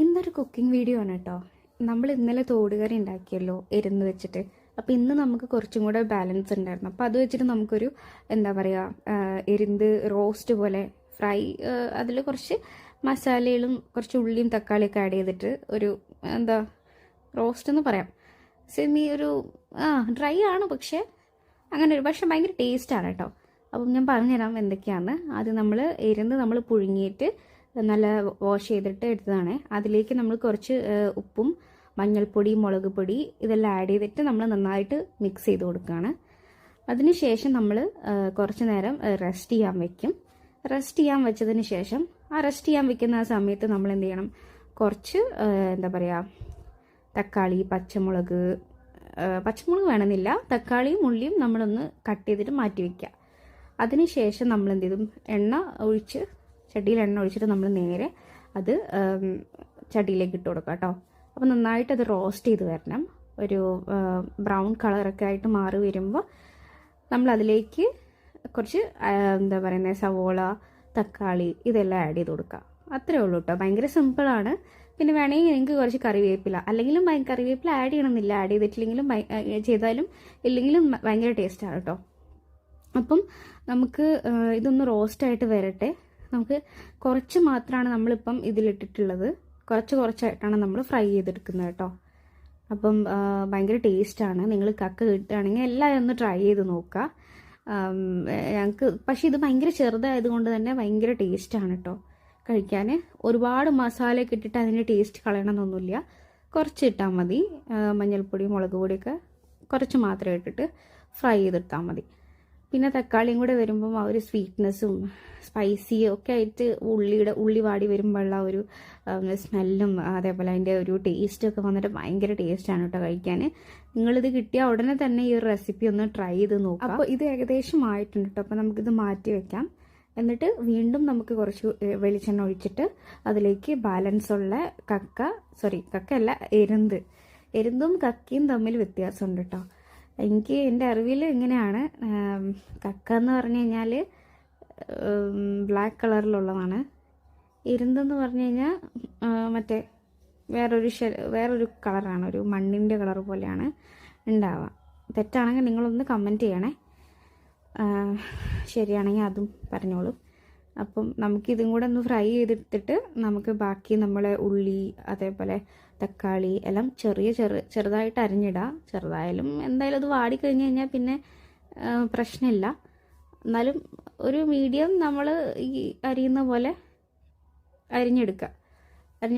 ഇന്നൊരു cooking video ആണ് കേട്ടോ. നമ്മൾ ഇന്നലെ തോടുകറി ഉണ്ടാക്കിയല്ലോ എരുന്ന് വെച്ചിട്ട്. അപ്പോൾ ഇന്ന് നമുക്ക് കുറച്ചും കൂടെ ബാലൻസ് ഉണ്ടായിരുന്നു. അപ്പോൾ അത് വെച്ചിട്ട് നമുക്കൊരു എന്താ പറയുക, എരുന്ത് റോസ്റ്റ് പോലെ ഫ്രൈ, അതിൽ കുറച്ച് മസാലകളും കുറച്ച് ഉള്ളിയും തക്കാളിയൊക്കെ ആഡ് ചെയ്തിട്ട് ഒരു എന്താ റോസ്റ്റ് എന്ന് പറയാം. സെമി ഒരു ഡ്രൈ ആണ്, പക്ഷേ അങ്ങനെ ഒരു പക്ഷേ ഭയങ്കര ടേസ്റ്റാണ് കേട്ടോ. അപ്പം ഞാൻ പറഞ്ഞുതരാം എന്തൊക്കെയാണ്. ആദ്യം നമ്മൾ പുഴുങ്ങിയിട്ട് നല്ല വാഷ് ചെയ്തിട്ട് എടുത്തതാണ്. അതിലേക്ക് നമ്മൾ കുറച്ച് ഉപ്പും മഞ്ഞൾപ്പൊടി, മുളക് പൊടി ഇതെല്ലാം ആഡ് ചെയ്തിട്ട് നമ്മൾ നന്നായിട്ട് മിക്സ് ചെയ്ത് കൊടുക്കുകയാണ്. അതിനുശേഷം നമ്മൾ കുറച്ച് നേരം റെസ്റ്റ് ചെയ്യാൻ വെക്കും. റെസ്റ്റ് ചെയ്യാൻ വെച്ചതിന് ശേഷം റെസ്റ്റ് ചെയ്യാൻ വെക്കുന്ന ആ സമയത്ത് നമ്മൾ എന്ത് ചെയ്യണം, കുറച്ച് എന്താ പറയുക, തക്കാളി, പച്ചമുളക് വേണമെന്നില്ല, തക്കാളിയും ഉള്ളിയും നമ്മളൊന്ന് കട്ട് ചെയ്തിട്ട് മാറ്റി വയ്ക്കുക. അതിനുശേഷം നമ്മൾ എന്ത് ചെയ്തും ചട്ടിയിൽ എണ്ണ ഒഴിച്ചിട്ട് നമ്മൾ നേരെ അത് ചട്ടിയിലേക്ക് ഇട്ട് കൊടുക്കുക കേട്ടോ. അപ്പോൾ നന്നായിട്ട് അത് റോസ്റ്റ് ചെയ്ത് വരണം. ഒരു ബ്രൗൺ കളറൊക്കെ ആയിട്ട് മാറി വരുമ്പോൾ നമ്മൾ അതിലേക്ക് കുറച്ച് എന്താ പറയുന്നത്, സവോള, തക്കാളി ഇതെല്ലാം ആഡ് ചെയ്ത് കൊടുക്കുക. അത്രേ ഉള്ളൂ കേട്ടോ. ഭയങ്കര സിമ്പിളാണ്. പിന്നെ വേണമെങ്കിൽ നിങ്ങൾക്ക് കുറച്ച് കറിവേപ്പില, അല്ലെങ്കിലും കറിവേപ്പില ആഡ് ചെയ്യണമെന്നില്ല, ആഡ് ചെയ്തിട്ടില്ലെങ്കിലും ചെയ്താലും ഇല്ലെങ്കിലും ഭയങ്കര ടേസ്റ്റാണ് കേട്ടോ. അപ്പം നമുക്ക് ഇതൊന്ന് റോസ്റ്റായിട്ട് വരട്ടെ. നമുക്ക് കുറച്ച് മാത്രമാണ് നമ്മളിപ്പം ഇതിലിട്ടിട്ടുള്ളത്, കുറച്ചായിട്ടാണ് നമ്മൾ ഫ്രൈ ചെയ്തെടുക്കുന്നത് കേട്ടോ. അപ്പം ഭയങ്കര ടേസ്റ്റാണ്. നിങ്ങൾ കക്ക കിട്ടുകയാണെങ്കിൽ എല്ലാവരും ഒന്ന് ട്രൈ ചെയ്ത് നോക്കുക. പക്ഷേ ഇത് ഭയങ്കര ചെറുതായതുകൊണ്ട് തന്നെ ഭയങ്കര ടേസ്റ്റാണ് കേട്ടോ കഴിക്കാൻ. ഒരുപാട് മസാലയൊക്കെ ഇട്ടിട്ട് അതിൻ്റെ ടേസ്റ്റ് കളയണമെന്നൊന്നുമില്ല, കുറച്ച് ഇട്ടാൽ മതി. മഞ്ഞൾപ്പൊടി, മുളക് പൊടിയൊക്കെ കുറച്ച് മാത്രം ഇട്ടിട്ട് ഫ്രൈ ചെയ്തെടുത്താൽ മതി. പിന്നെ തക്കാളിയും കൂടെ വരുമ്പം ആ ഒരു സ്വീറ്റ്നെസ്സും സ്പൈസിയും ഒക്കെ ആയിട്ട് ഉള്ളി വാടി വരുമ്പോഴുള്ള ഒരു സ്മെല്ലും അതേപോലെ അതിൻ്റെ ഒരു ടേസ്റ്റൊക്കെ വന്നിട്ട് ഭയങ്കര ടേസ്റ്റാണ് കേട്ടോ കഴിക്കാൻ. നിങ്ങളിത് കിട്ടിയാൽ ഉടനെ തന്നെ ഈ ഒരു റെസിപ്പി ഒന്ന് ട്രൈ ചെയ്ത് നോക്കാം. അപ്പോൾ ഇത് ഏകദേശം ആയിട്ടുണ്ട് കേട്ടോ. അപ്പോൾ നമുക്കിത് മാറ്റി വെക്കാം. എന്നിട്ട് വീണ്ടും നമുക്ക് കുറച്ച് വെളിച്ചെണ്ണ ഒഴിച്ചിട്ട് അതിലേക്ക് ബാലൻസ് ഉള്ള കക്കയല്ല, എരുന്തും കക്കയും തമ്മിൽ വ്യത്യാസമുണ്ട് കേട്ടോ. എനിക്ക് എൻ്റെ അറിവിൽ ഇങ്ങനെയാണ്. കക്ക എന്ന് പറഞ്ഞു കഴിഞ്ഞാൽ ബ്ലാക്ക് കളറിലുള്ളതാണ്. എരുന്തെന്ന് പറഞ്ഞു കഴിഞ്ഞാൽ മറ്റേ വേറൊരു കളറാണ്, ഒരു മണ്ണിൻ്റെ കളർ പോലെയാണ് ഉണ്ടാവുക. തെറ്റാണെങ്കിൽ നിങ്ങളൊന്ന് കമൻറ്റ് ചെയ്യണേ, ശരിയാണെങ്കിൽ അതും പറഞ്ഞോളൂ. അപ്പം നമുക്കിതും കൂടെ ഒന്ന് ഫ്രൈ ചെയ്തെടുത്തിട്ട് നമുക്ക് ബാക്കി നമ്മളെ ഉള്ളി അതേപോലെ തക്കാളി എല്ലാം ചെറുതായിട്ട് അരിഞ്ഞിടാം. ചെറുതായാലും എന്തായാലും അത് വാടിക്കഴിഞ്ഞ് കഴിഞ്ഞാൽ പിന്നെ പ്രശ്നമില്ല. എന്നാലും ഒരു മീഡിയം നമ്മൾ ഈ അരിയുന്ന പോലെ അരിഞ്ഞെടുക്കുക.